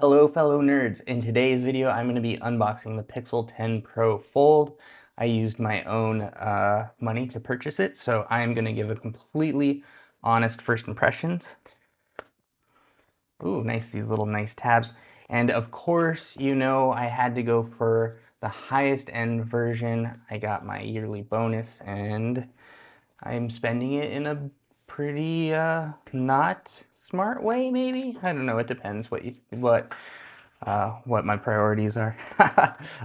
Hello fellow nerds, in today's video I'm going to be unboxing the Pixel 10 Pro Fold. I used my own money to purchase it, so I am going to give a completely honest first impressions. Ooh, nice, these little nice tabs. And of course, you know I had to go for the highest end version. I got my yearly bonus and I'm spending it in a pretty not smart way, maybe? I don't know, it depends what my priorities are.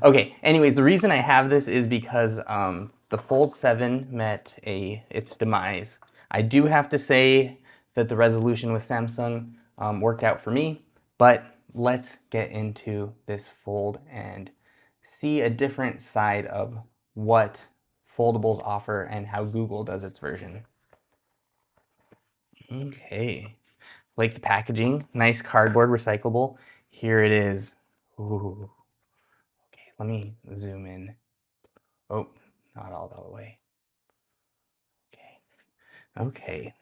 Okay, anyways, the reason I have this is because the Fold 7 met its demise. I do have to say that the resolution with Samsung worked out for me, but let's get into this Fold and see a different side of what foldables offer and how Google does its version. Okay, like the packaging, nice cardboard recyclable. Here it is. Ooh. Okay, let me zoom in. Oh, not all the way. Okay. Okay.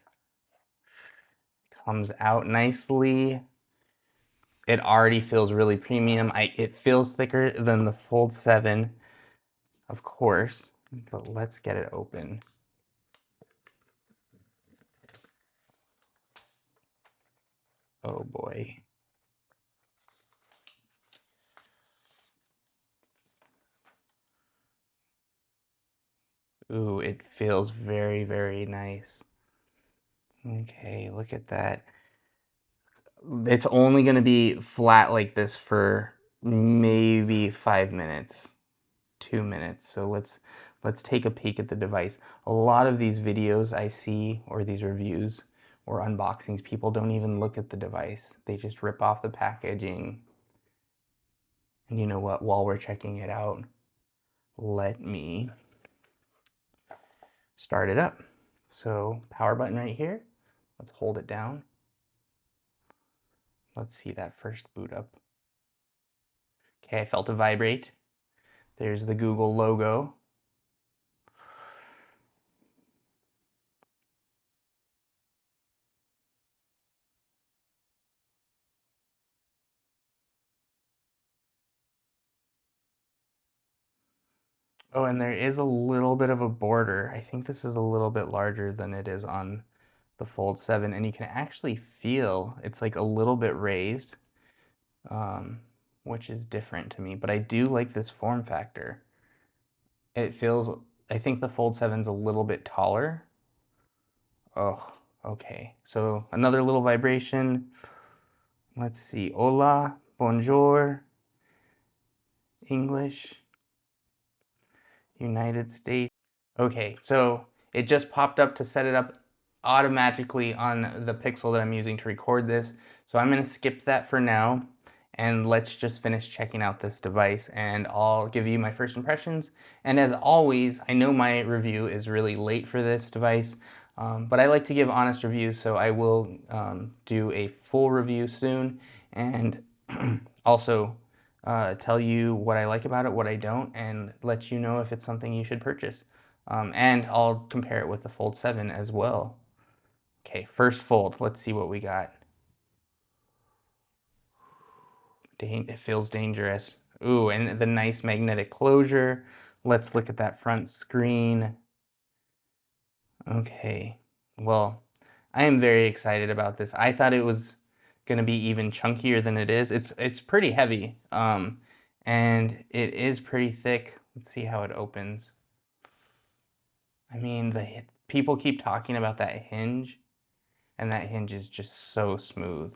Comes out nicely. It already feels really premium. It feels thicker than the Fold 7, of course, but let's get it open. Oh boy. Ooh, it feels very, very nice. Okay, look at that. It's only going to be flat like this for maybe 5 minutes, 2 minutes. So let's take a peek at the device. A lot of these videos I see, or these reviews or unboxings, people don't even look at the device. They just rip off the packaging. And you know what? While we're checking it out, let me start it up. So power button right here. Let's hold it down. Let's see that first boot up. Okay, I felt it vibrate. There's the Google logo. Oh, and there is a little bit of a border. I think this is a little bit larger than it is on the Fold 7, and you can actually feel it's like a little bit raised, which is different to me, but I do like this form factor. It feels, I think the Fold 7's a little bit taller. Oh, okay. So another little vibration. Let's see. Hola, bonjour, English, United States. Okay, so it just popped up to set it up automatically on the Pixel that I'm using to record this. So I'm going to skip that for now, and let's just finish checking out this device, and I'll give you my first impressions. And as always, I know my review is really late for this device, but I like to give honest reviews, so I will do a full review soon, and also tell you what I like about it, what I don't, and let you know if it's something you should purchase. And I'll compare it with the Fold 7 as well. Okay, first fold. Let's see what we got. It feels dangerous. Ooh, and the nice magnetic closure. Let's look at that front screen. Okay, well, I am very excited about this. I thought it was going to be even chunkier than it is. It's pretty heavy, and it is pretty thick. Let's see how it opens. I mean, people keep talking about that hinge, and that hinge is just so smooth.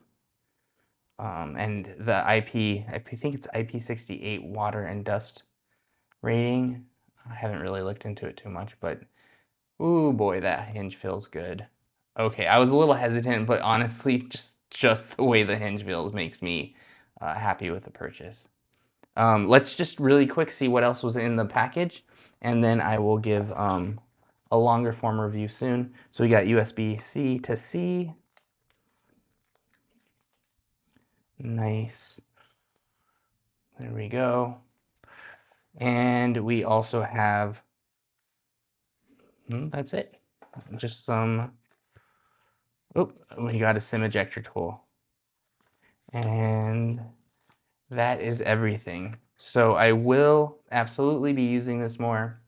And the I think it's IP68 water and dust rating. I haven't really looked into it too much, but ooh boy, that hinge feels good. Okay, I was a little hesitant, but honestly, just the way the hinge feels makes me happy with the purchase. Let's just really quick see what else was in the package, and then I will give a longer form review soon. So we got USB-C to C. Nice. There we go. And we also have, that's it. Just some, oh, we got a Sim Ejector tool. And that is everything. So I will absolutely be using this more.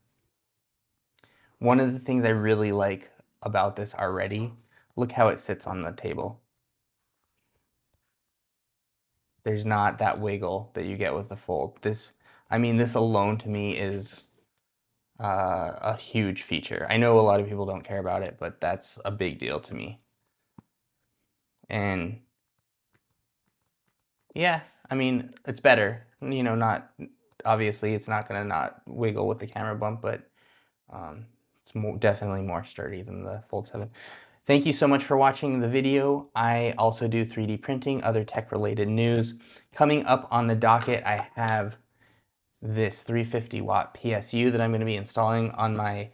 One of the things I really like about this already, look how it sits on the table. There's not that wiggle that you get with the Fold. This, I mean, this alone to me is a huge feature. I know a lot of people don't care about it, but that's a big deal to me. And yeah, I mean, it's better. You know, not obviously it's not gonna not wiggle with the camera bump, but it's definitely more sturdy than the Fold 7. Thank you so much for watching the video. I also do 3D printing, other tech-related news. Coming up on the docket, I have this 350 watt PSU that I'm going to be installing on my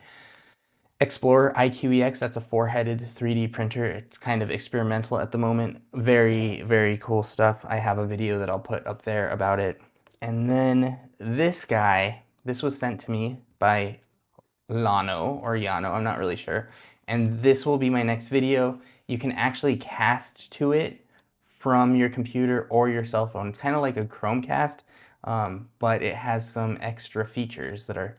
Explorer IQEX. That's a 4-headed 3D printer. It's kind of experimental at the moment. Very, very cool stuff. I have a video that I'll put up there about it. And then this guy, this was sent to me by Llano or Llano, I'm not really sure. And this will be my next video. You can actually cast to it from your computer or your cell phone. It's kind of like a Chromecast, but it has some extra features that are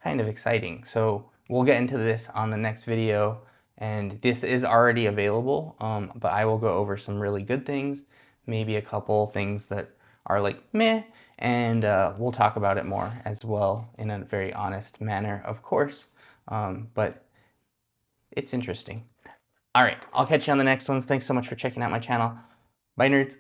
kind of exciting. So we'll get into this on the next video. And this is already available, but I will go over some really good things, maybe a couple things that are like meh, and we'll talk about it more as well in a very honest manner, of course, but it's interesting. All right, I'll catch you on the next ones. Thanks so much for checking out my channel. Bye, nerds.